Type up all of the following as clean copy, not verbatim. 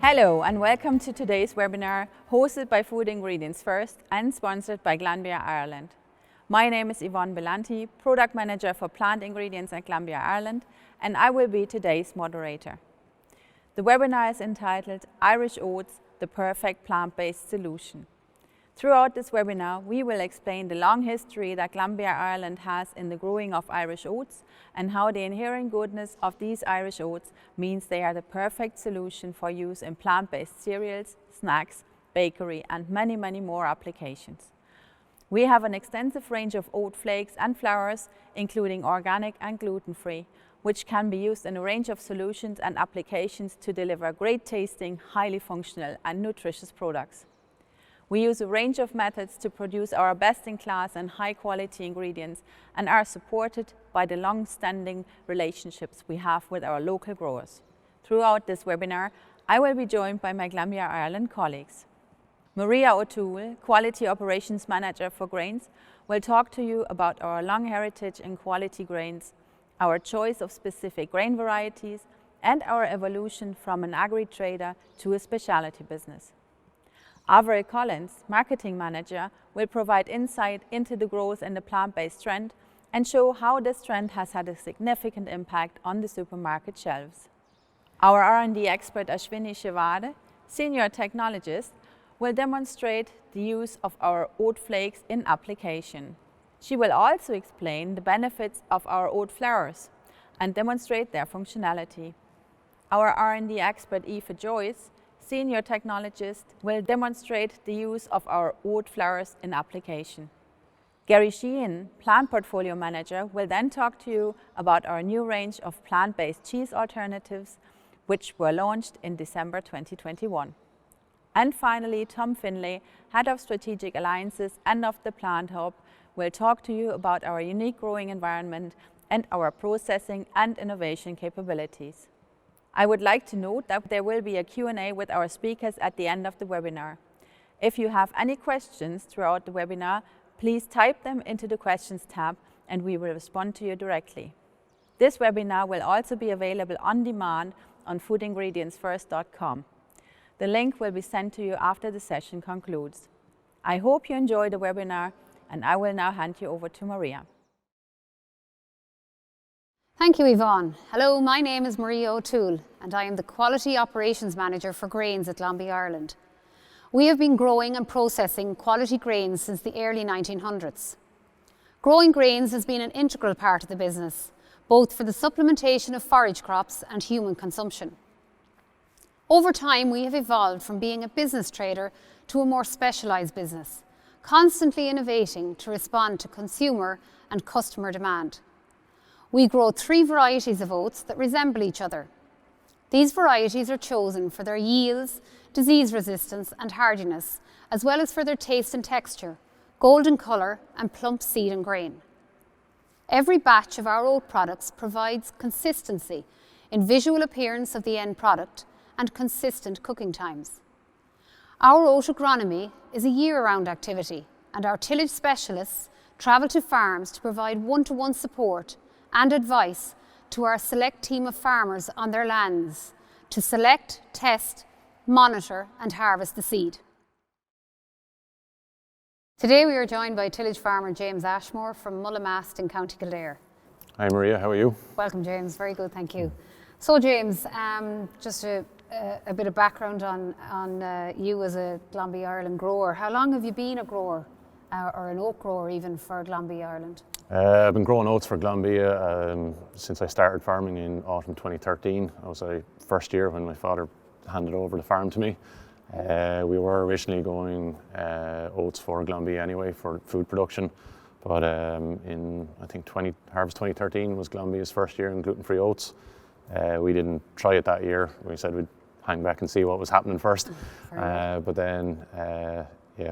Hello and welcome to today's webinar hosted by Food Ingredients First and sponsored by Glanbia Ireland. My name is Yvonne Belanti, Product Manager for Plant Ingredients at Glanbia Ireland, and I will be today's moderator. The webinar is entitled Irish Oats, the Perfect Plant-Based Solution. Throughout this webinar, we will explain the long history that Glanbia Ireland has in the growing of Irish oats and how the inherent goodness of these Irish oats means they are the perfect solution for use in plant-based cereals, snacks, bakery and many more applications. We have an extensive range of oat flakes and flours, including organic and gluten-free, which can be used in a range of solutions and applications to deliver great tasting, highly functional and nutritious products. We use a range of methods to produce our best-in-class and high-quality ingredients and are supported by the long-standing relationships we have with our local growers. Throughout this webinar, I will be joined by my Glanbia Ireland colleagues. Maria O'Toole, Quality Operations Manager for Grains, will talk to you about our long heritage in quality grains, our choice of specific grain varieties, and our evolution from an agri-trader to a specialty business. Avra Collins, Marketing Manager, will provide insight into the growth in the plant-based trend and show how this trend has had a significant impact on the supermarket shelves. Our R&D expert Ashwini Shivade, Senior Technologist, will demonstrate the use of our oat flakes in application. She will also explain the benefits of our oat flours and demonstrate their functionality. Our R&D expert Aoife Joyce, Senior Technologist, will demonstrate the use of our oat flours in application. Gary Sheehan, Plant Portfolio Manager, will then talk to you about our new range of plant-based cheese alternatives, which were launched in December 2021. And finally, Tom Finlay, Head of Strategic Alliances and of the Plant Hub, will talk to you about our unique growing environment and our processing and innovation capabilities. I would like to note that there will be a Q&A with our speakers at the end of the webinar. If you have any questions throughout the webinar, please type them into the questions tab and we will respond to you directly. This webinar will also be available on demand on foodingredientsfirst.com. The link will be sent to you after the session concludes. I hope you enjoy the webinar and I will now hand you over to Maria. Thank you, Yvonne. Hello, my name is Maria O'Toole and I am the Quality Operations Manager for Grains at Glanbia Ireland. We have been growing and processing quality grains since the early 1900s. Growing grains has been an integral part of the business, both for the supplementation of forage crops and human consumption. Over time, we have evolved from being a business trader to a more specialised business, constantly innovating to respond to consumer and customer demand. We grow 3 varieties of oats that resemble each other. These varieties are chosen for their yields, disease resistance and hardiness, as well as for their taste and texture, golden colour and plump seed and grain. Every batch of our oat products provides consistency in visual appearance of the end product and consistent cooking times. Our oat agronomy is a year-round activity and our tillage specialists travel to farms to provide one-to-one support and advice to our select team of farmers on their lands to select, test, monitor and harvest the seed. Today we are joined by tillage farmer James Ashmore from Mullamast in County Kildare. Hi Maria, how are you? Welcome James, very good, thank you. So James, just a bit of background on you as a Glanbia Ireland grower. How long have you been a grower or an oat grower even for Glanbia Ireland? I've been growing oats for Glanbia since I started farming in autumn 2013. I was my first year when my father handed over the farm to me. We were originally going oats for Glanbia anyway for food production, but in I think harvest 2013 was Glanbia's first year in gluten-free oats. We didn't try it that year. We said we'd hang back and see what was happening first. But then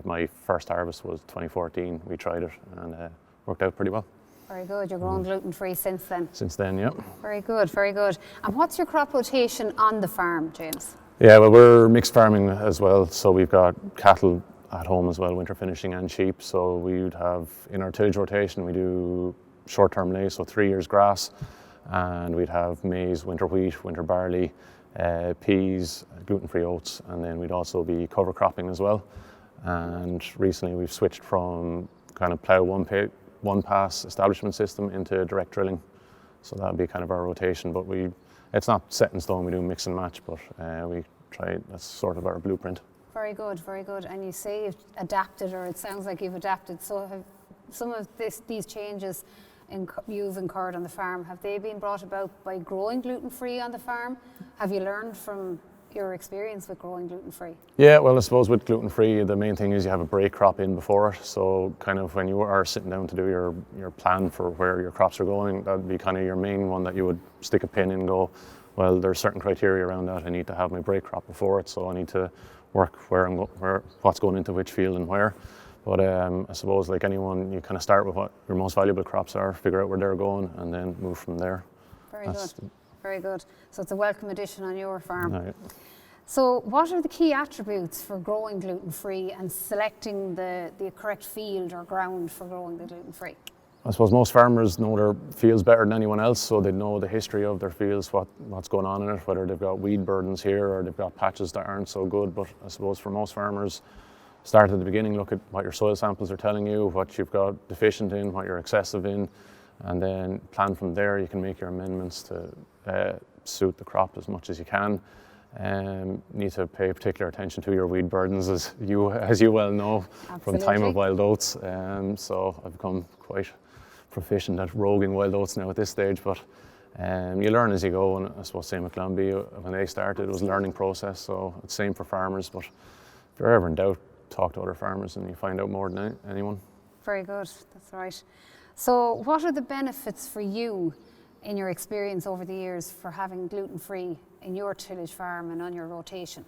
my first harvest was 2014. We tried it and worked out pretty well. Very good. You're growing gluten-free since then? Since then, yeah. Very good, very good. And what's your crop rotation on the farm, James? Yeah, well, we're mixed farming as well. So we've got cattle at home as well, winter finishing and sheep. So we would have, in our tillage rotation, we do short-term maize, so 3 years grass. And we'd have maize, winter wheat, winter barley, peas, gluten-free oats, and then we'd also be cover cropping as well. And recently we've switched from kind of plough one pass establishment system into direct drilling. So that would be kind of our rotation, but it's not set in stone. We do mix and match, but we try, that's sort of our blueprint. Very good, very good. And you say you've adapted, or it sounds like you've adapted. So have some of these changes you've incurred on the farm, have they been brought about by growing gluten-free on the farm? Have you learned from your experience with growing gluten-free? Yeah, well, I suppose with gluten-free, the main thing is you have a break crop in before it. So kind of when you are sitting down to do your plan for where your crops are going, that'd be kind of your main one that you would stick a pin in and go, well, there's certain criteria around that. I need to have my break crop before it, so I need to work what's going into which field and where. But I suppose like anyone, you kind of start with what your most valuable crops are, figure out where they're going, and then move from there. Very good, very good. So it's a welcome addition on your farm. Right. So what are the key attributes for growing gluten-free and selecting the correct field or ground for growing the gluten-free? I suppose most farmers know their fields better than anyone else, so they know the history of their fields, what's going on in it, whether they've got weed burdens here or they've got patches that aren't so good. But I suppose for most farmers, start at the beginning, look at what your soil samples are telling you, what you've got deficient in, what you're excessive in, and then plan from there. You can make your amendments to suit the crop as much as you can. Need to pay particular attention to your weed burdens, as you well know. Absolutely. From time of wild oats. So I've become quite proficient at roguing wild oats now at this stage, but you learn as you go, and I suppose same with Glanbia. When they started, it was a learning process, so it's same for farmers. But if you're ever in doubt, talk to other farmers and you find out more than anyone. Very good, that's right. So what are the benefits for you in your experience over the years for having gluten-free in your tillage farm and on your rotation?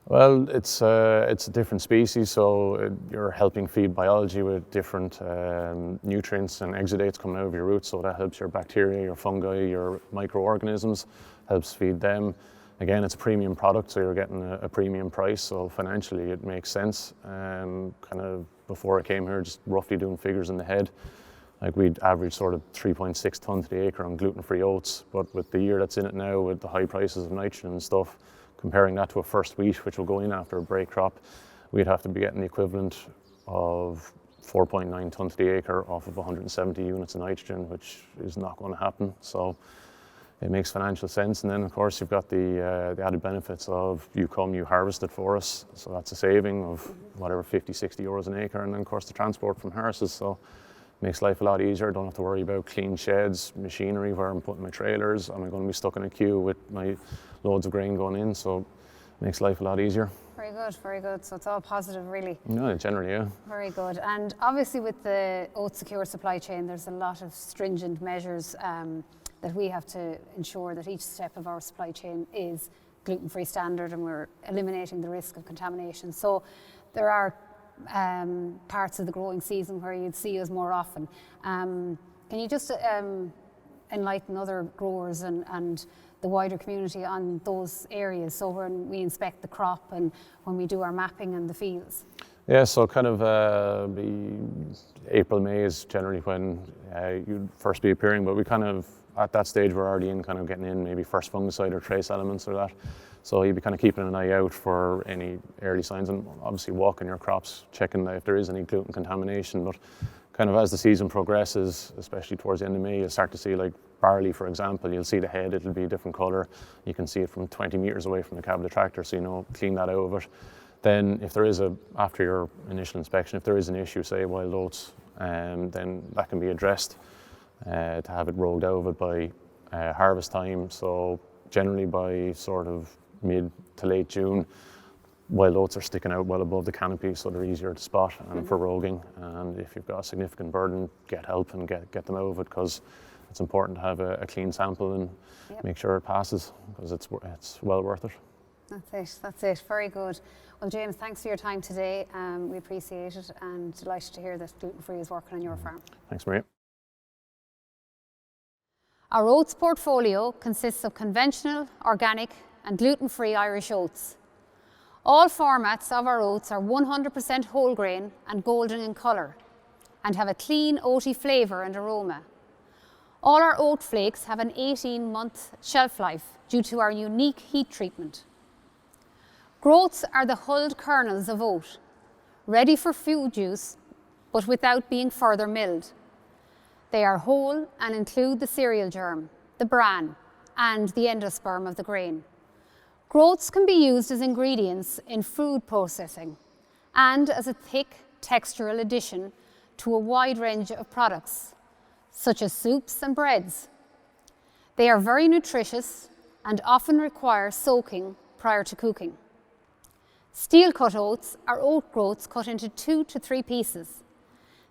Well, it's a different species, so you're helping feed biology with different nutrients and exudates coming out of your roots, so that helps your bacteria, your fungi, your microorganisms, helps feed them. Again, it's a premium product, so you're getting a premium price, so financially it makes sense. Kind of before I came here, just roughly doing figures in the head, like we'd average sort of 3.6 tonnes to the acre on gluten-free oats, but with the year that's in it now, with the high prices of nitrogen and stuff, comparing that to a first wheat, which will go in after a break crop, we'd have to be getting the equivalent of 4.9 tonnes to the acre off of 170 units of nitrogen, which is not going to happen. So it makes financial sense. And then of course you've got the added benefits of you harvest it for us, so that's a saving of whatever 50, 60 euros an acre, and then of course the transport from harvests, so it makes life a lot easier. Don't have to worry about clean sheds, machinery, where I'm putting my trailers. Am I going to be stuck in a queue with my loads of grain going in? So it makes life a lot easier. Very good, very good. So it's all positive, really. No, generally, yeah. Very good. And obviously with the oat secure supply chain, there's a lot of stringent measures that we have to ensure that each step of our supply chain is gluten-free standard, and we're eliminating the risk of contamination. So there are parts of the growing season where you'd see us more often. Can you just enlighten other growers and the wider community on those areas, so when we inspect the crop and when we do our mapping in the fields? Yeah, so kind of April, May is generally when you'd first be appearing, but we kind of, at that stage, we're already in kind of getting in maybe first fungicide or trace elements or that. So you'd be kind of keeping an eye out for any early signs, and obviously walking your crops, checking if there is any gluten contamination. But kind of as the season progresses, especially towards the end of May, you'll start to see, like barley, for example, you'll see the head, it'll be a different colour. You can see it from 20 metres away from the cab of the tractor, so you know, clean that out of it. Then if there is after your initial inspection, if there is an issue, say wild oats, then that can be addressed to have it rolled out of it by harvest time. So generally by sort of mid to late June, wild oats are sticking out well above the canopy, so they're easier to spot and for roguing. And if you've got a significant burden, get help and get them out of it, because it's important to have a clean sample and make sure it passes, because it's well worth it. That's it, very good. Well, James, thanks for your time today. We appreciate it, and delighted to hear that gluten-free is working on your farm. Thanks, Maria. Our oats portfolio consists of conventional, organic and gluten-free Irish oats. All formats of our oats are 100% whole grain and golden in colour, and have a clean oaty flavour and aroma. All our oat flakes have an 18-month shelf life due to our unique heat treatment. Groats are the hulled kernels of oat, ready for food use, but without being further milled. They are whole and include the cereal germ, the bran, and the endosperm of the grain. Groats can be used as ingredients in food processing and as a thick textural addition to a wide range of products, such as soups and breads. They are very nutritious and often require soaking prior to cooking. Steel-cut oats are oat groats cut into 2 to 3 pieces.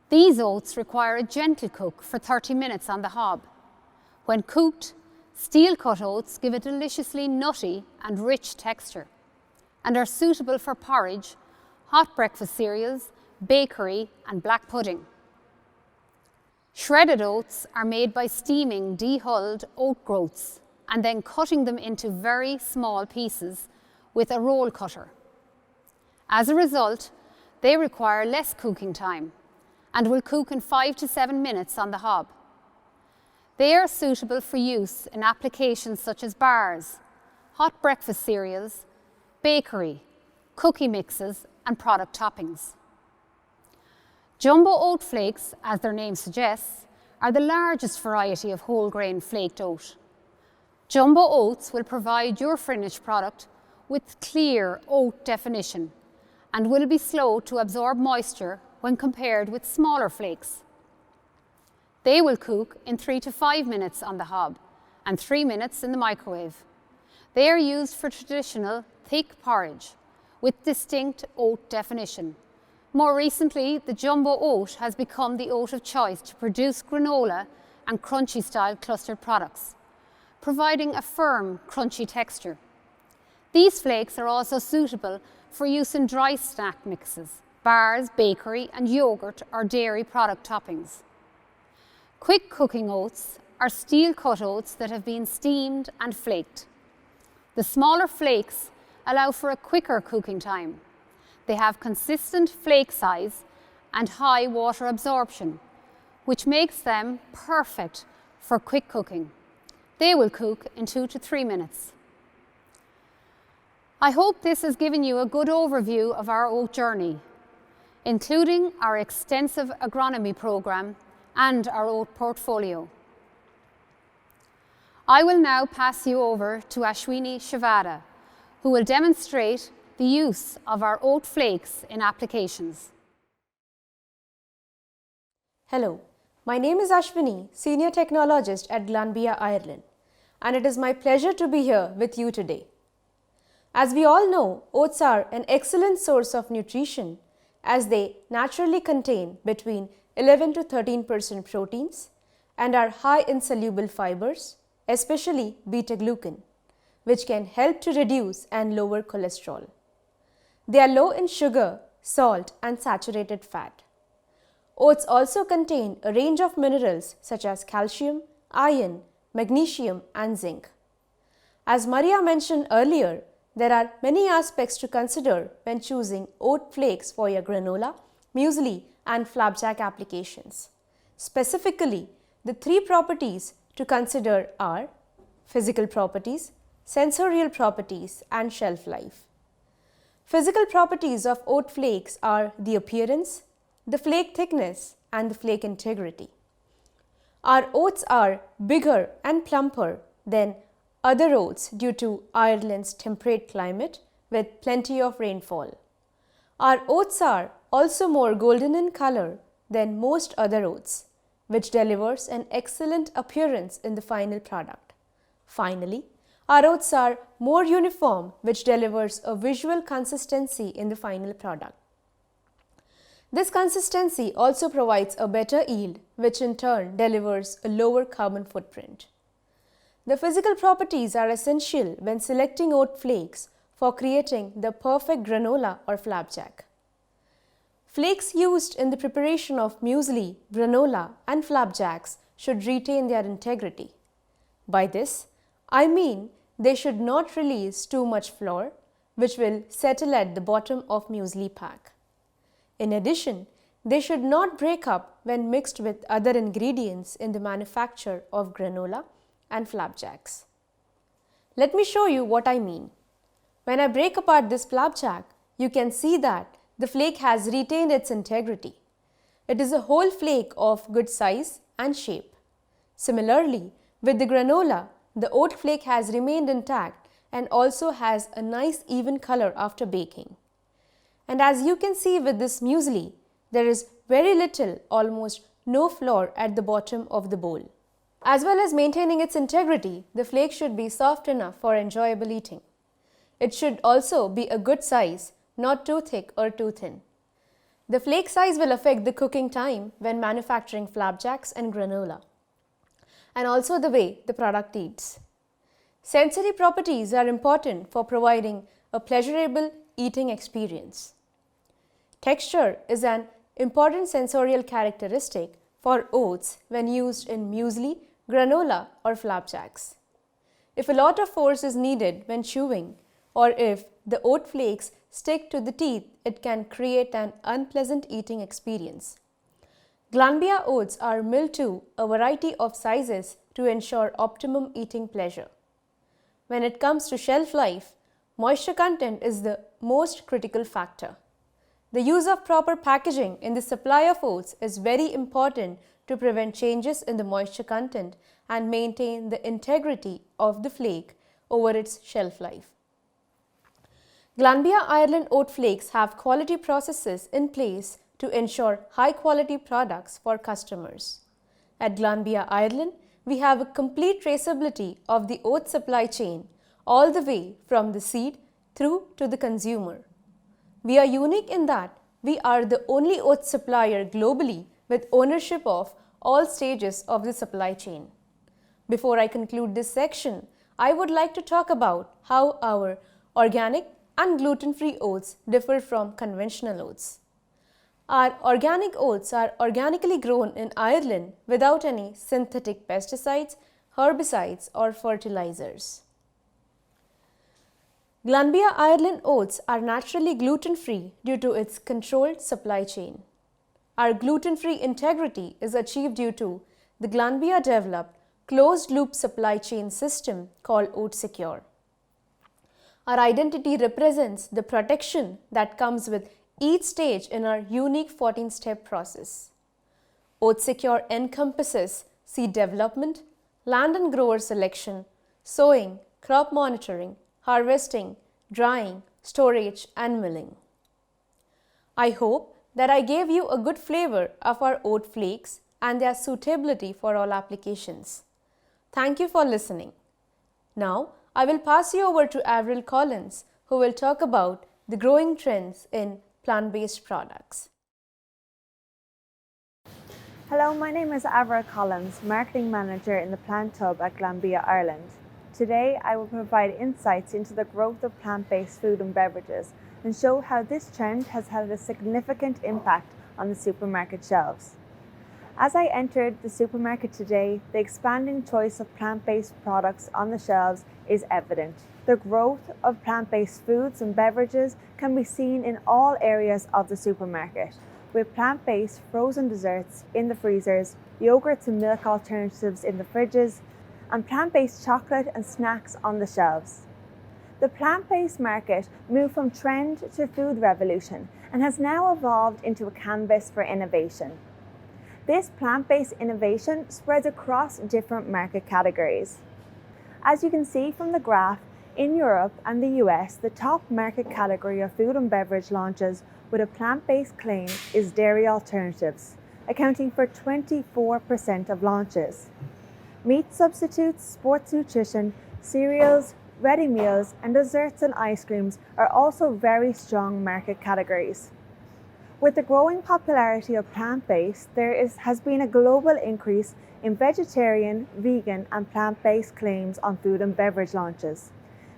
These oats require a gentle cook for 30 minutes on the hob. When cooked, steel-cut oats give a deliciously nutty and rich texture and are suitable for porridge, hot breakfast cereals, bakery and black pudding. Shredded oats are made by steaming dehulled oat groats and then cutting them into very small pieces with a roll cutter. As a result, they require less cooking time and will cook in 5 to 7 minutes on the hob. They are suitable for use in applications such as bars, hot breakfast cereals, bakery, cookie mixes and product toppings. Jumbo oat flakes, as their name suggests, are the largest variety of whole grain flaked oat. Jumbo oats will provide your finished product with clear oat definition and will be slow to absorb moisture when compared with smaller flakes. They will cook in 3 to 5 minutes on the hob and 3 minutes in the microwave. They are used for traditional thick porridge with distinct oat definition. More recently, the jumbo oat has become the oat of choice to produce granola and crunchy style clustered products, providing a firm, crunchy texture. These flakes are also suitable for use in dry snack mixes, bars, bakery and yogurt or dairy product toppings. Quick cooking oats are steel-cut oats that have been steamed and flaked. The smaller flakes allow for a quicker cooking time. They have consistent flake size and high water absorption, which makes them perfect for quick cooking. They will cook in 2 to 3 minutes. I hope this has given you a good overview of our oat journey, including our extensive agronomy program and our oat portfolio. I will now pass you over to Ashwini Shavada, who will demonstrate the use of our oat flakes in applications. Hello, my name is Ashwini, Senior Technologist at Glanbia Ireland, and it is my pleasure to be here with you today. As we all know, oats are an excellent source of nutrition as they naturally contain between 11 to 13% proteins and are high in soluble fibers, especially beta-glucan, which can help to reduce and lower cholesterol. They are low in sugar, salt and saturated fat. Oats also contain a range of minerals such as calcium, iron, magnesium and zinc. As Maria mentioned earlier, there are many aspects to consider when choosing oat flakes for your granola, muesli and flapjack applications. Specifically, the 3 properties to consider are physical properties, sensorial properties and shelf life. Physical properties of oat flakes are the appearance, the flake thickness and the flake integrity. Our oats are bigger and plumper than other oats due to Ireland's temperate climate with plenty of rainfall. Our oats are also more golden in color than most other oats, which delivers an excellent appearance in the final product. Finally, our oats are more uniform, which delivers a visual consistency in the final product. This consistency also provides a better yield, which in turn delivers a lower carbon footprint. The physical properties are essential when selecting oat flakes for creating the perfect granola or flapjack. Flakes used in the preparation of muesli, granola and flapjacks should retain their integrity. By this, I mean they should not release too much flour, which will settle at the bottom of muesli pack. In addition, They should not break up when mixed with other ingredients in the manufacture of granola and flapjacks. Let me show you what I mean. When I break apart this flapjack, you can see that the flake has retained its integrity. It is a whole flake of good size and shape. Similarly, with the granola, the oat flake has remained intact and also has a nice even color after baking. And as you can see with this muesli, there is very little, almost no flour at the bottom of the bowl. As well as maintaining its integrity, the flake should be soft enough for enjoyable eating. It should also be a good size, not too thick or too thin. The flake size will affect the cooking time when manufacturing flapjacks and granola, and also the way the product eats. Sensory properties are important for providing a pleasurable eating experience. Texture is an important sensorial characteristic for oats when used in muesli, granola or flapjacks. If a lot of force is needed when chewing, or if the oat flakes stick to the teeth, it can create an unpleasant eating experience. Glanbia oats are milled to a variety of sizes to ensure optimum eating pleasure. When it comes to shelf life, moisture content is the most critical factor. The use of proper packaging in the supply of oats is very important to prevent changes in the moisture content and maintain the integrity of the flake over its shelf life. Glanbia Ireland oat flakes have quality processes in place to ensure high quality products for customers. At Glanbia Ireland, we have a complete traceability of the oat supply chain all the way from the seed through to the consumer. We are unique in that we are the only oat supplier globally with ownership of all stages of the supply chain. Before I conclude this section, I would like to talk about how our organic and gluten-free oats differ from conventional oats. Our organic oats are organically grown in Ireland without any synthetic pesticides, herbicides or fertilizers. Glanbia Ireland oats are naturally gluten-free due to its controlled supply chain. Our gluten-free integrity is achieved due to the Glanbia developed closed-loop supply chain system called Oat Secure. Our identity represents the protection that comes with each stage in our unique 14-step process. Oat Secure encompasses seed development, land and grower selection, sowing, crop monitoring, harvesting, drying, storage and milling. I hope that I gave you a good flavor of our oat flakes and their suitability for all applications. Thank you for listening. Now, I will pass you over to Avra Collins, who will talk about the growing trends in plant-based products. Hello, my name is Avra Collins, Marketing Manager in the Plant Hub at Glanbia Ireland. Today, I will provide insights into the growth of plant-based food and beverages and show how this trend has had a significant impact on the supermarket shelves. As I entered the supermarket today, the expanding choice of plant-based products on the shelves is evident. The growth of plant-based foods and beverages can be seen in all areas of the supermarket, with plant-based frozen desserts in the freezers, yogurts and milk alternatives in the fridges, and plant-based chocolate and snacks on the shelves. The plant-based market moved from trend to food revolution and has now evolved into a canvas for innovation. This plant-based innovation spreads across different market categories. As you can see from the graph, in Europe and the US, the top market category of food and beverage launches with a plant-based claim is dairy alternatives, accounting for 24% of launches. Meat substitutes, sports nutrition, cereals, ready meals, and desserts and ice creams are also very strong market categories. With the growing popularity of plant-based, has been a global increase in vegetarian, vegan, and plant-based claims on food and beverage launches.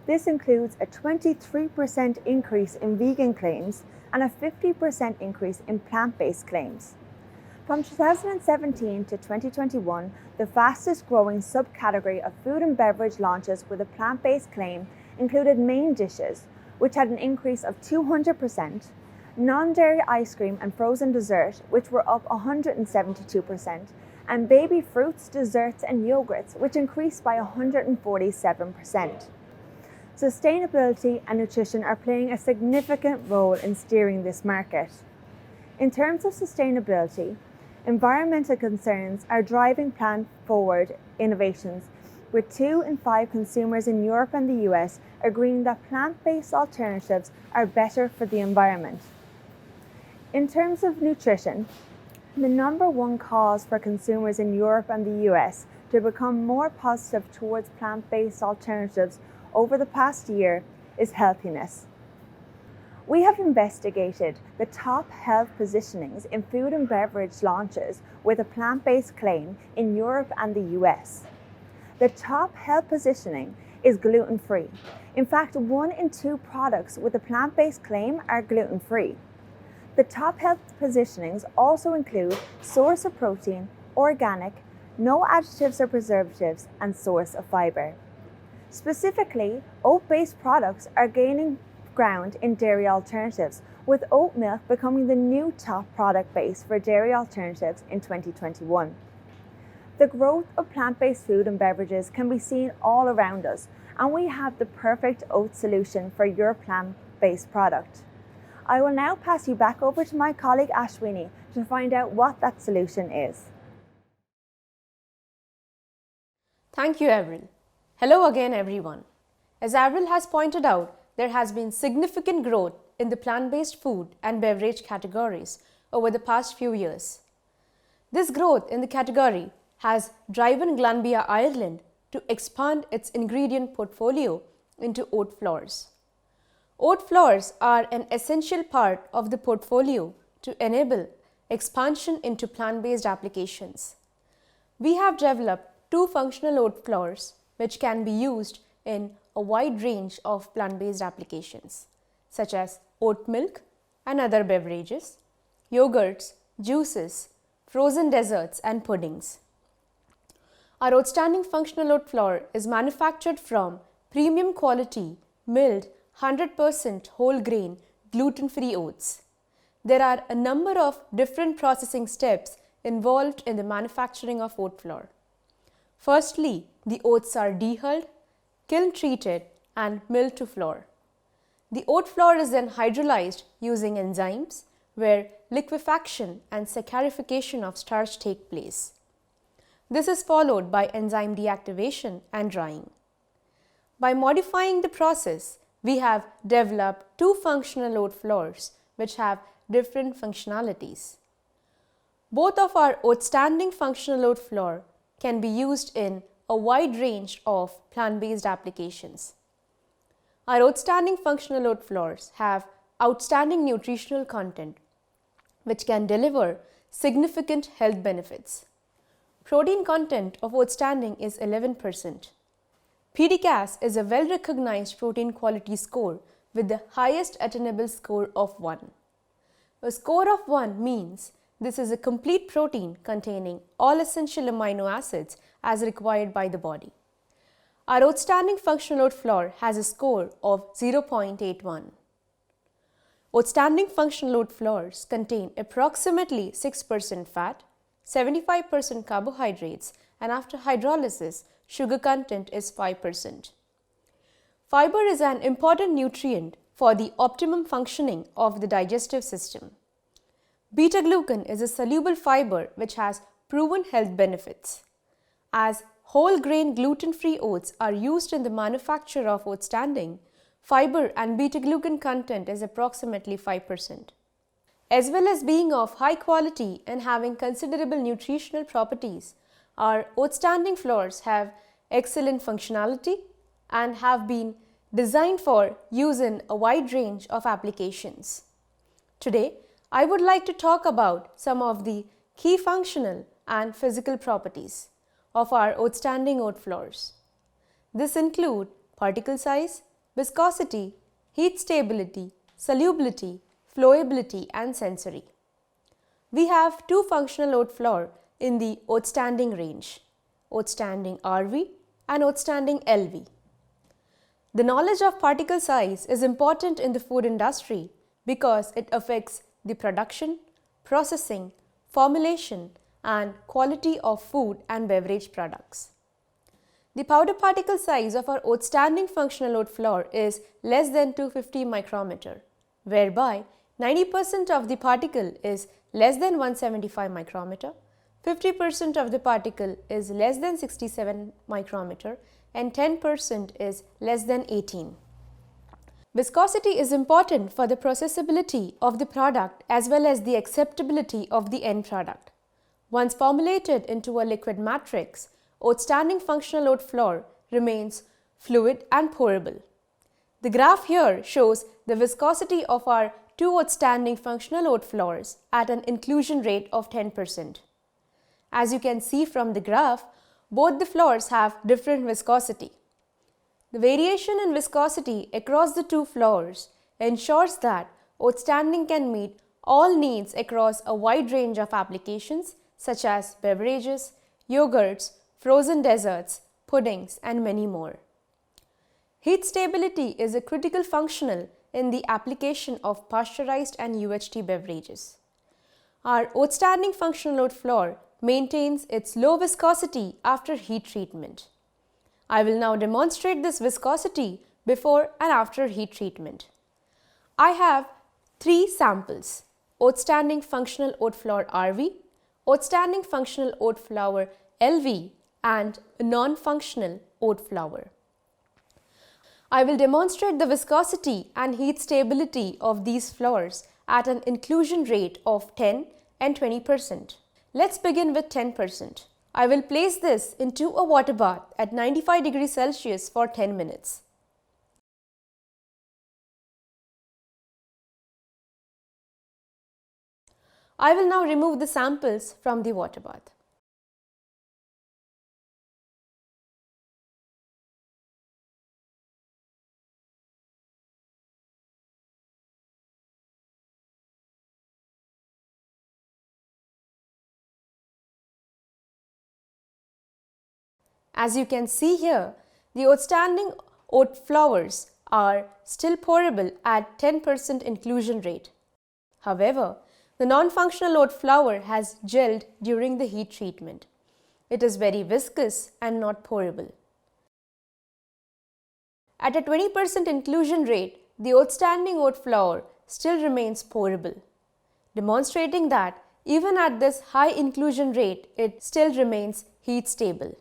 This includes a 23% increase in vegan claims and a 50% increase in plant-based claims. From 2017 to 2021, the fastest growing subcategory of food and beverage launches with a plant-based claim included main dishes, which had an increase of 200%, non-dairy ice cream and frozen dessert, which were up 172%, and baby fruits, desserts and yogurts, which increased by 147%. Sustainability and nutrition are playing a significant role in steering this market. In terms of sustainability, environmental concerns are driving plant-forward innovations, with 2 in 5 consumers in Europe and the US agreeing that plant-based alternatives are better for the environment. In terms of nutrition, the #1 cause for consumers in Europe and the US to become more positive towards plant-based alternatives over the past year is healthiness. We have investigated the top health positionings in food and beverage launches with a plant-based claim in Europe and the US. The top health positioning is gluten-free. In fact, 1 in 2 products with a plant-based claim are gluten-free. The top health positionings also include source of protein, organic, no additives or preservatives, and source of fibre. Specifically, oat-based products are gaining ground in dairy alternatives, with oat milk becoming the new top product base for dairy alternatives in 2021. The growth of plant-based food and beverages can be seen all around us, and we have the perfect oat solution for your plant-based product. I will now pass you back over to my colleague Ashwini to find out what that solution is. Thank you, Avril. Hello again, everyone. As Avril has pointed out, there has been significant growth in the plant-based food and beverage categories over the past few years. This growth in the category has driven Glanbia Ireland to expand its ingredient portfolio into oat flours. Oat flours are an essential part of the portfolio to enable expansion into plant-based applications. We have developed 2 functional oat flours which can be used in a wide range of plant-based applications, such as oat milk and other beverages, yogurts, juices, frozen desserts, and puddings. Our outstanding functional oat flour is manufactured from premium quality, milled, 100% whole grain, gluten-free oats. There are a number of different processing steps involved in the manufacturing of oat flour. Firstly, the oats are dehulled, kiln-treated, and milled to flour. The oat flour is then hydrolyzed using enzymes, where liquefaction and saccharification of starch take place. This is followed by enzyme deactivation and drying. By modifying the process, we have developed 2 functional oat flours which have different functionalities. Both of our outstanding functional oat flour can be used in a wide range of plant-based applications. Our outstanding functional oat flours have outstanding nutritional content which can deliver significant health benefits. Protein content of outstanding is 11%. PDCAS is a well-recognized protein quality score with the highest attainable score of 1. A score of 1 means this is a complete protein containing all essential amino acids as required by the body. Our outstanding functional oat flour has a score of 0.81. Outstanding functional oat flours contain approximately 6% fat, 75% carbohydrates, and after hydrolysis, sugar content is 5%. Fiber is an important nutrient for the optimum functioning of the digestive system. Beta-glucan is a soluble fiber which has proven health benefits. As whole grain gluten-free oats are used in the manufacture of outstanding, fiber and beta-glucan content is approximately 5%. As well as being of high quality and having considerable nutritional properties, our outstanding flours have excellent functionality and have been designed for use in a wide range of applications. Today, I would like to talk about some of the key functional and physical properties of our outstanding oat flours. This include particle size, viscosity, heat stability, solubility, flowability, and sensory. We have 2 functional oat flour in the outstanding range, outstanding RV and outstanding LV. The knowledge of particle size is important in the food industry because it affects the production, processing, formulation, and quality of food and beverage products. The powder particle size of our outstanding functional oat flour is less than 250 micrometer, whereby 90% of the particle is less than 175 micrometer, 50% of the particle is less than 67 micrometer, and 10% is less than 18. Viscosity is important for the processability of the product as well as the acceptability of the end product. Once formulated into a liquid matrix, outstanding functional oat flour remains fluid and pourable. The graph here shows the viscosity of our two outstanding functional oat flours at an inclusion rate of 10%. As you can see from the graph, both the flours have different viscosity. The variation in viscosity across the two flours ensures that outstanding can meet all needs across a wide range of applications such as beverages, yogurts, frozen desserts, puddings, and many more. Heat stability is a critical functional in the application of pasteurized and UHT beverages. Our outstanding functional oat flour maintains its low viscosity after heat treatment. I will now demonstrate this viscosity before and after heat treatment. I have three samples: outstanding functional oat flour RV, outstanding functional oat flour LV, and non-functional oat flour. I will demonstrate the viscosity and heat stability of these flours at an inclusion rate of 10 and 20%. Let's begin with 10%. I will place this into a water bath at 95 degrees Celsius for 10 minutes. I will now remove the samples from the water bath. As you can see here, the outstanding oat flours are still pourable at 10% inclusion rate. However, the non-functional oat flour has gelled during the heat treatment. It is very viscous and not pourable. At a 20% inclusion rate, the outstanding oat flour still remains pourable, demonstrating that even at this high inclusion rate, it still remains heat stable.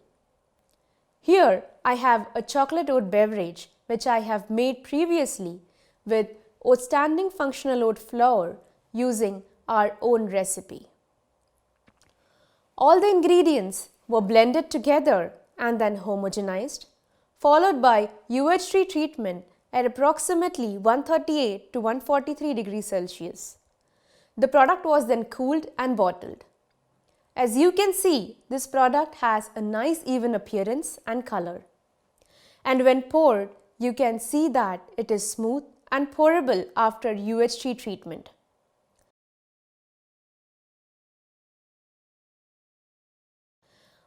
Here I have a chocolate oat beverage which I have made previously with outstanding functional oat flour using our own recipe. All the ingredients were blended together and then homogenized, followed by UHT treatment at approximately 138 to 143 degrees Celsius. The product was then cooled and bottled. As you can see, this product has a nice even appearance and color. And when poured, you can see that it is smooth and pourable after UHT treatment.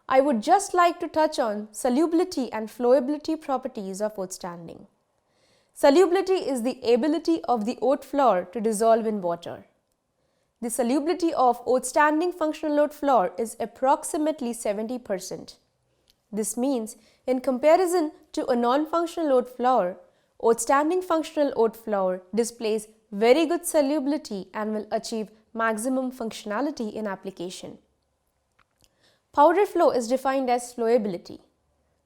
I would just like to touch on solubility and flowability properties of outstanding. Solubility is the ability of the oat flour to dissolve in water. The solubility of outstanding functional oat flour is approximately 70%. This means, in comparison to a non-functional oat flour, outstanding functional oat flour displays very good solubility and will achieve maximum functionality in application. Powder flow is defined as flowability.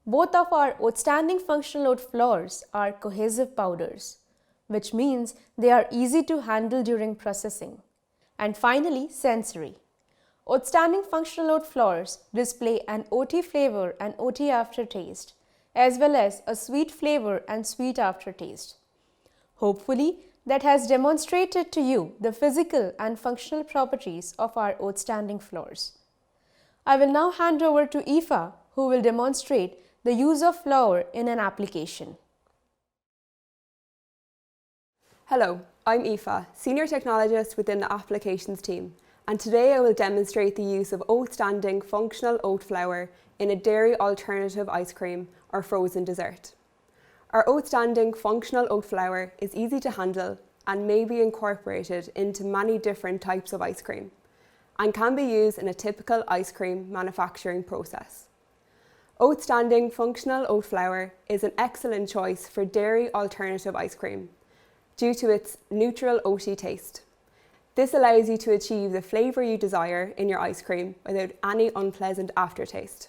Both of our outstanding functional oat flours are cohesive powders, which means they are easy to handle during processing. And finally, sensory. Outstanding functional oat flours display an oaty flavor and oaty aftertaste, as well as a sweet flavor and sweet aftertaste. Hopefully, that has demonstrated to you the physical and functional properties of our outstanding flours. I will now hand over to Aoife, who will demonstrate the use of flour in an application. Hello, I'm Aoife, Senior Technologist within the Applications team, and today I will demonstrate the use of outstanding functional oat flour in a dairy alternative ice cream or frozen dessert. Our outstanding functional oat flour is easy to handle and may be incorporated into many different types of ice cream and can be used in a typical ice cream manufacturing process. Oat standing functional oat flour is an excellent choice for dairy alternative ice cream due to its neutral oaty taste. This allows you to achieve the flavour you desire in your ice cream without any unpleasant aftertaste.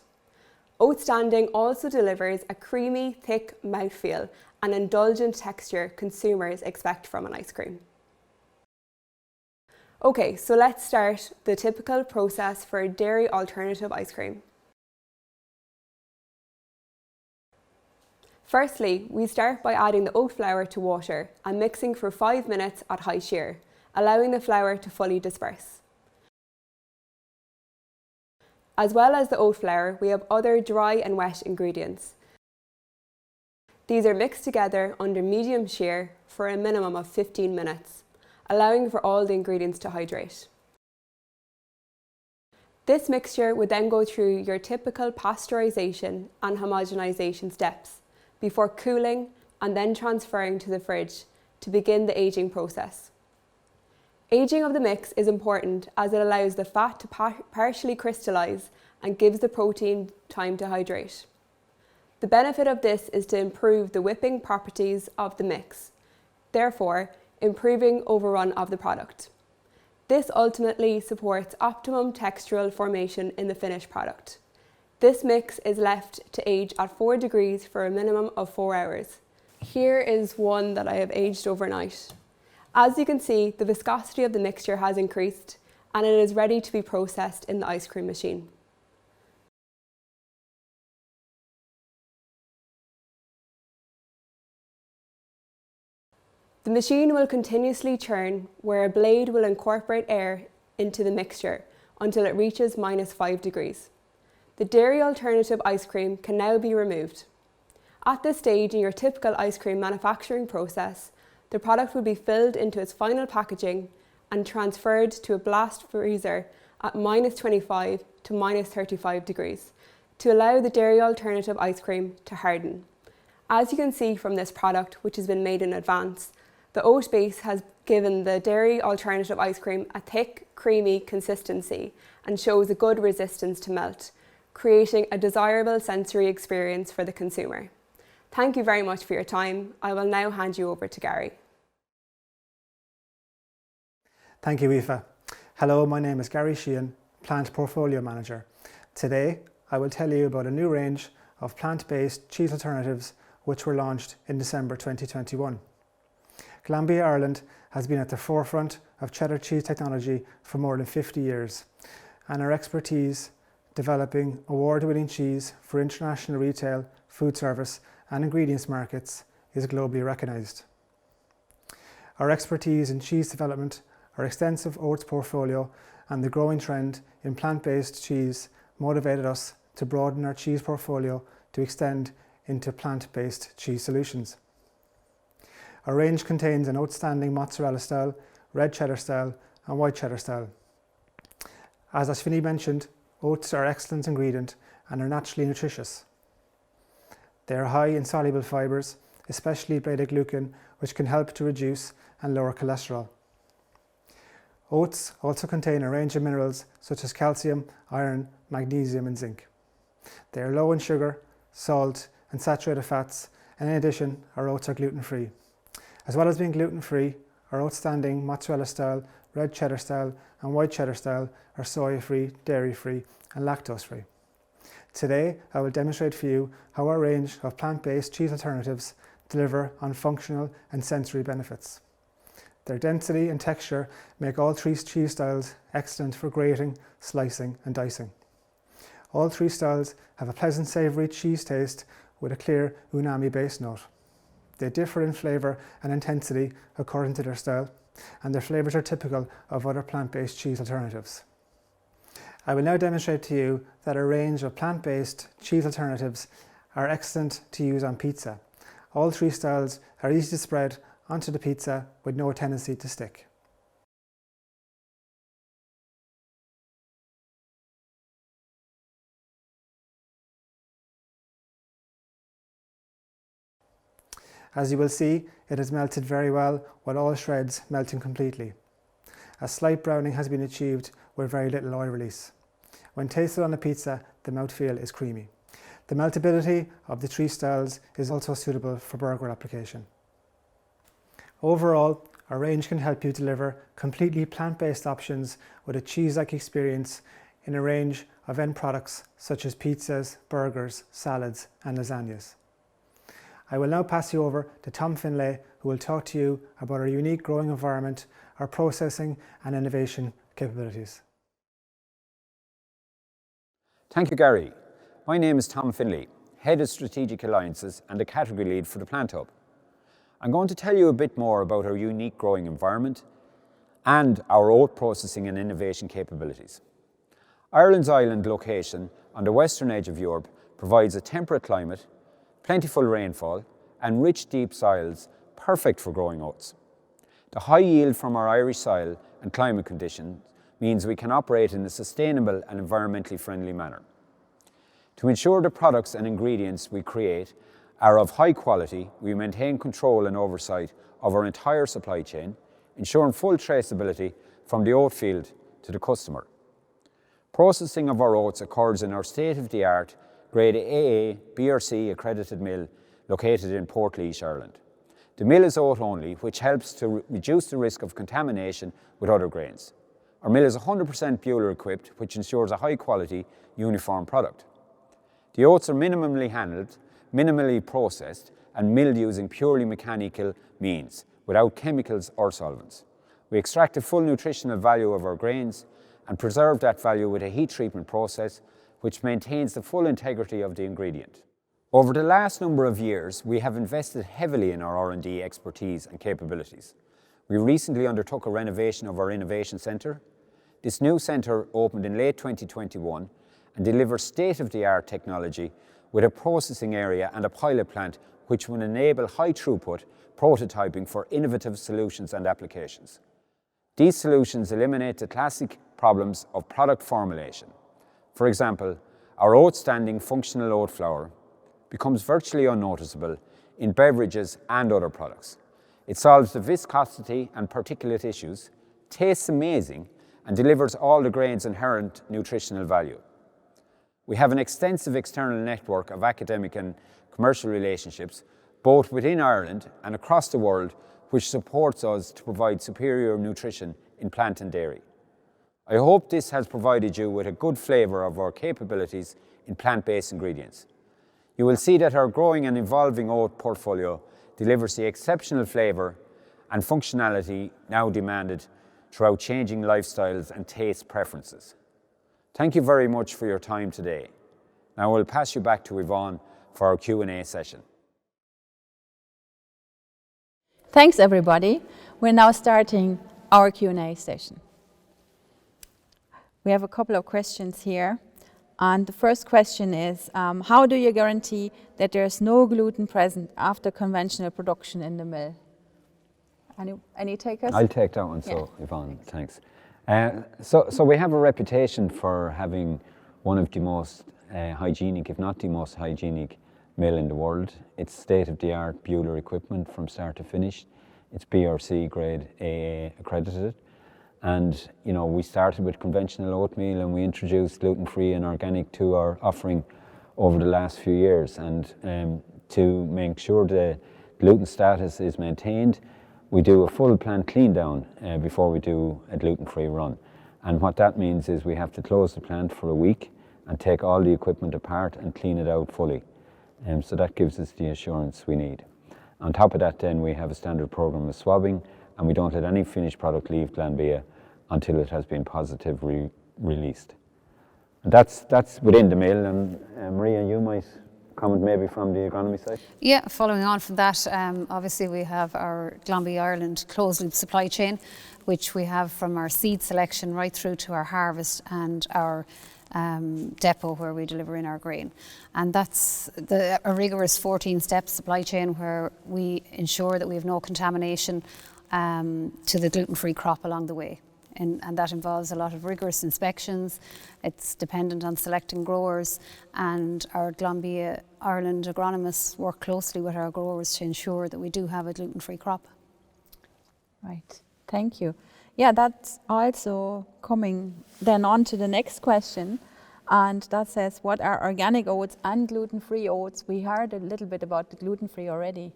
Oat standing also delivers a creamy, thick mouthfeel and indulgent texture consumers expect from an ice cream. Okay, so let's start the typical process for a dairy alternative ice cream. Firstly, we start by adding the oat flour to water and mixing for 5 minutes at high shear, allowing the flour to fully disperse. As well as the oat flour, we have other dry and wet ingredients. These are mixed together under medium shear for a minimum of 15 minutes, allowing for all the ingredients to hydrate. This mixture would then go through your typical pasteurisation and homogenisation steps before cooling and then transferring to the fridge to begin the aging process. Aging of the mix is important as it allows the fat to partially crystallise and gives the protein time to hydrate. The benefit of this is to improve the whipping properties of the mix, therefore improving overrun of the product. This ultimately supports optimum textural formation in the finished product. This mix is left to age at 4 degrees for a minimum of 4 hours. Here is one that I have aged overnight. As you can see, the viscosity of the mixture has increased and it is ready to be processed in the ice cream machine. The machine will continuously churn where a blade will incorporate air into the mixture until it reaches -5 degrees. The dairy alternative ice cream can now be removed. At this stage in your typical ice cream manufacturing process, the product will be filled into its final packaging and transferred to a blast freezer at -25 to -35 degrees to allow the dairy alternative ice cream to harden. As you can see from this product, which has been made in advance, the oat base has given the dairy alternative ice cream a thick, creamy consistency and shows a good resistance to melt, creating a desirable sensory experience for the consumer. Thank you very much for your time. I will now hand you over to Gary. Thank you, Aoife. Hello, my name is Gary Sheehan, Plant Portfolio Manager. Today, I will tell you about a new range of plant-based cheese alternatives which were launched in December 2021. Glanbia Ireland has been at the forefront of cheddar cheese technology for more than 50 years, and our expertise developing award-winning cheese for international retail, food service and ingredients markets is globally recognised. Our expertise in cheese development, our extensive oats portfolio and the growing trend in plant-based cheese motivated us to broaden our cheese portfolio to extend into plant-based cheese solutions. Our range contains an outstanding mozzarella style, red cheddar style and white cheddar style. As Ashwini mentioned, oats are an excellent ingredient and are naturally nutritious. They are high in soluble fibres, especially beta-glucan, which can help to reduce and lower cholesterol. Oats also contain a range of minerals such as calcium, iron, magnesium and zinc. They are low in sugar, salt and saturated fats, and in addition, our oats are gluten-free. As well as being gluten-free, our outstanding mozzarella style, red cheddar style and white cheddar style are soy-free, dairy-free and lactose-free. Today, I will demonstrate for you how our range of plant-based cheese alternatives deliver on functional and sensory benefits. Their density and texture make all three cheese styles excellent for grating, slicing and dicing. All three styles have a pleasant savoury cheese taste with a clear umami base note. They differ in flavour and intensity according to their style, and their flavours are typical of other plant-based cheese alternatives. I will now demonstrate to you that a range of plant-based cheese alternatives are excellent to use on pizza. All three styles are easy to spread onto the pizza with no tendency to stick. As you will see, it has melted very well, with all shreds melting completely. A slight browning has been achieved with very little oil release. When tasted on a pizza, the mouthfeel is creamy. The meltability of the three styles is also suitable for burger application. Overall, our range can help you deliver completely plant-based options with a cheese-like experience in a range of end products such as pizzas, burgers, salads and lasagnas. I will now pass you over to Tom Finlay, who will talk to you about our unique growing environment, our processing and innovation capabilities. Thank you, Gary. My name is Tom Finlay, Head of Strategic Alliances and the Category Lead for the Plant Hub. I'm going to tell you a bit more about our unique growing environment and our oat processing and innovation capabilities. Ireland's island location on the western edge of Europe provides a temperate climate, plentiful rainfall and rich deep soils perfect for growing oats. The high yield from our Irish soil and climate conditions means we can operate in a sustainable and environmentally friendly manner. To ensure the products and ingredients we create are of high quality, we maintain control and oversight of our entire supply chain, ensuring full traceability from the oat field to the customer. Processing of our oats occurs in our state-of-the-art grade AA BRC accredited mill located in Portlaoise, Ireland. The mill is oat only, which helps to reduce the risk of contamination with other grains. Our mill is 100% Buehler equipped, which ensures a high quality, uniform product. The oats are minimally handled, minimally processed and milled using purely mechanical means, without chemicals or solvents. We extract the full nutritional value of our grains and preserve that value with a heat treatment process which maintains the full integrity of the ingredient. Over the last number of years, we have invested heavily in our R&D expertise and capabilities. We recently undertook a renovation of our innovation centre. This new centre opened in late 2021 and delivers state-of-the-art technology with a processing area and a pilot plant which will enable high throughput prototyping for innovative solutions and applications. These solutions eliminate the classic problems of product formulation. For example, our oat-standing functional oat flour becomes virtually unnoticeable in beverages and other products. It solves the viscosity and particulate issues, tastes amazing, and delivers all the grain's inherent nutritional value. We have an extensive external network of academic and commercial relationships, both within Ireland and across the world, which supports us to provide superior nutrition in plant and dairy. I hope this has provided you with a good flavour of our capabilities in plant-based ingredients. You will see that our growing and evolving oat portfolio delivers the exceptional flavour and functionality now demanded throughout changing lifestyles and taste preferences. Thank you very much for your time today. Now I will pass you back to Yvonne for our Q&A session. Thanks everybody. We're now starting our Q&A session. We have a couple of questions here. And the first question is, how do you guarantee that there's no gluten present after conventional production in the mill? Any takers? I'll take that one, so yeah. Yvonne, thanks. So we have a reputation for having one of the most hygienic, if not the most hygienic mill in the world. It's state-of-the-art Buehler equipment from start to finish. It's BRC grade AA accredited. And you know, we started with conventional oatmeal and we introduced gluten-free and organic to our offering over the last few years. And to make sure the gluten status is maintained, we do a full plant clean down before we do a gluten-free run. And what that means is we have to close the plant for a week and take all the equipment apart and clean it out fully. So that gives us the assurance we need. On top of that then we have a standard program of swabbing, and we don't let any finished product leave Glanbia until it has been positively released. And that's within the mill. And Maria, you might comment maybe from the agronomy side? Yeah, following on from that, obviously we have our Glanbia Ireland closed loop supply chain, which we have from our seed selection right through to our harvest and our depot where we deliver in our grain. And that's a rigorous 14-step supply chain where we ensure that we have no contamination to the gluten-free crop along the way. and that involves a lot of rigorous inspections. It's dependent on selecting growers, and our Glanbia Ireland agronomists work closely with our growers to ensure that we do have a gluten-free crop. Right, thank you. Yeah, that's also coming then on to the next question. And that says, what are organic oats and gluten-free oats? We heard a little bit about the gluten-free already,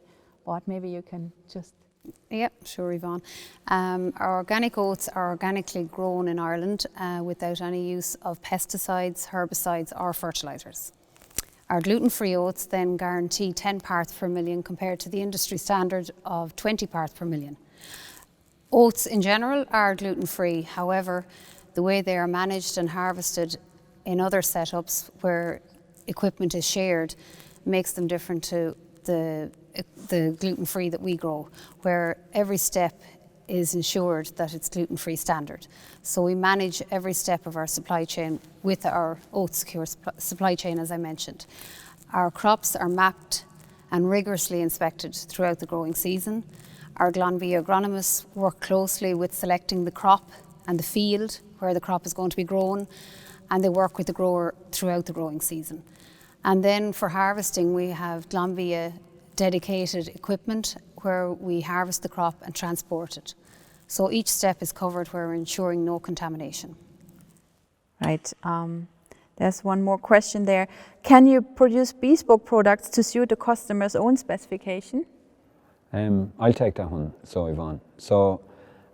but maybe you can just... Yep, sure, Yvonne. Our organic oats are organically grown in Ireland without any use of pesticides, herbicides or fertilisers. Our gluten-free oats then guarantee 10 parts per million compared to the industry standard of 20 parts per million. Oats in general are gluten-free, however, the way they are managed and harvested in other setups where equipment is shared makes them different to the gluten-free that we grow, where every step is ensured that it's gluten-free standard. So we manage every step of our supply chain with our oat secure supply chain, as I mentioned. Our crops are mapped and rigorously inspected throughout the growing season. Our Glanbia agronomists work closely with selecting the crop and the field where the crop is going to be grown, and they work with the grower throughout the growing season. And then for harvesting, we have Glanbia dedicated equipment where we harvest the crop and transport it. So each step is covered where we're ensuring no contamination. Right, there's one more question there. Can you produce bespoke products to suit the customer's own specification? I'll take that one, so Yvonne. So,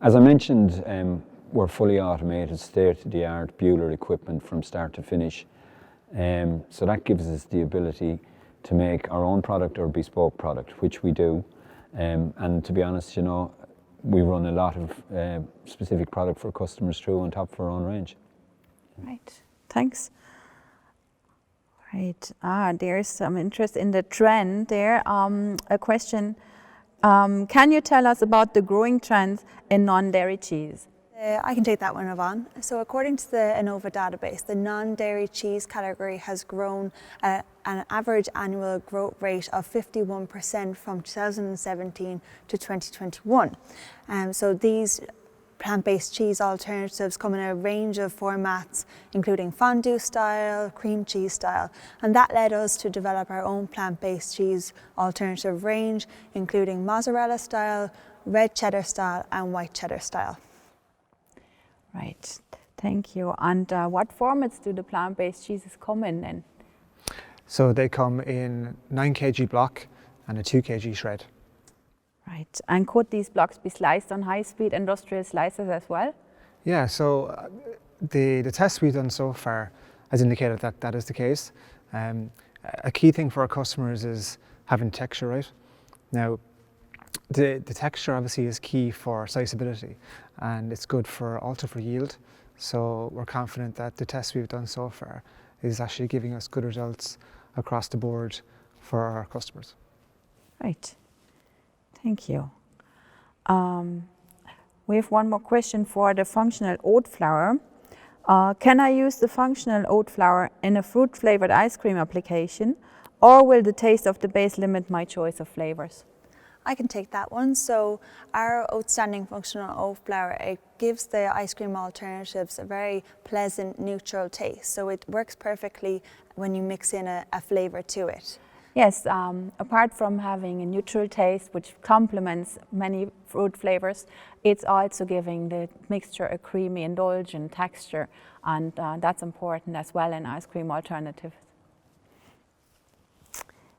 as I mentioned, we're fully automated, state-of-the-art Bueller equipment from start to finish. So that gives us the ability to make our own product or bespoke product, which we do. And to be honest, you know, we run a lot of specific product for customers too on top of our own range. Right, thanks. Right, there's some interest in the trend there. A question, can you tell us about the growing trends in non-dairy cheese? I can take that one, Yvonne. So according to the ANOVA database, the non-dairy cheese category has grown at an average annual growth rate of 51% from 2017 to 2021. So these plant-based cheese alternatives come in a range of formats, including fondue style, cream cheese style, and that led us to develop our own plant-based cheese alternative range, including mozzarella style, red cheddar style and white cheddar style. Right, thank you. And what formats do the plant-based cheeses come in then? So they come in 9 kg block and a 2 kg shred. Right, and could these blocks be sliced on high-speed industrial slicers as well? Yeah, so the tests we've done so far has indicated that that is the case. A key thing for our customers is having texture right. Now, the texture obviously is key for sliceability, and it's good also for yield. So we're confident that the tests we've done so far is actually giving us good results across the board for our customers. Right, thank you. We have one more question for the functional oat flour. Can I use the functional oat flour in a fruit flavored ice cream application, or will the taste of the base limit my choice of flavors? I can take that one. So our outstanding functional oat flour, it gives the ice cream alternatives a very pleasant, neutral taste. So it works perfectly when you mix in a flavour to it. Yes, apart from having a neutral taste which complements many fruit flavours, it's also giving the mixture a creamy, indulgent texture, and that's important as well in ice cream alternatives.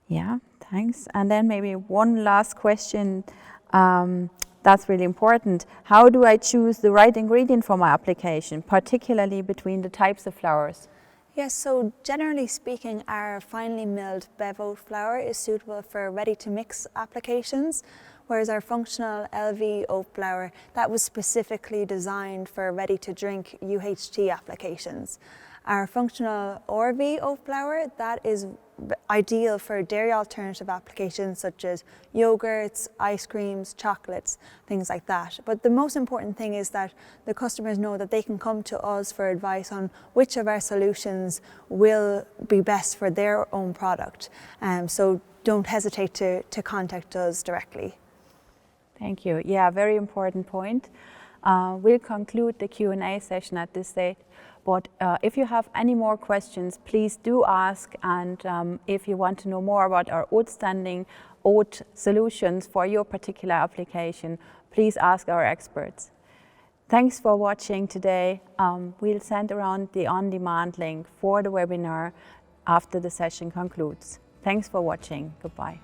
Yeah, thanks. And then maybe one last question that's really important. How do I choose the right ingredient for my application, particularly between the types of flours? Yes, so generally speaking, our finely milled bev oat flour is suitable for ready-to-mix applications, whereas our functional LV oat flour, that was specifically designed for ready-to-drink UHT applications. Our functional RV oat flour, that is ideal for dairy alternative applications such as yogurts, ice creams, chocolates, things like that. But the most important thing is that the customers know that they can come to us for advice on which of our solutions will be best for their own product. So don't hesitate to contact us directly. Thank you. Yeah, very important point. We'll conclude the Q&A session at this stage, but if you have any more questions, please do ask, and if you want to know more about our oat standing oat solutions for your particular application, please ask our experts. Thanks for watching today. We'll send around the on-demand link for the webinar after the session concludes. Thanks for watching. Goodbye.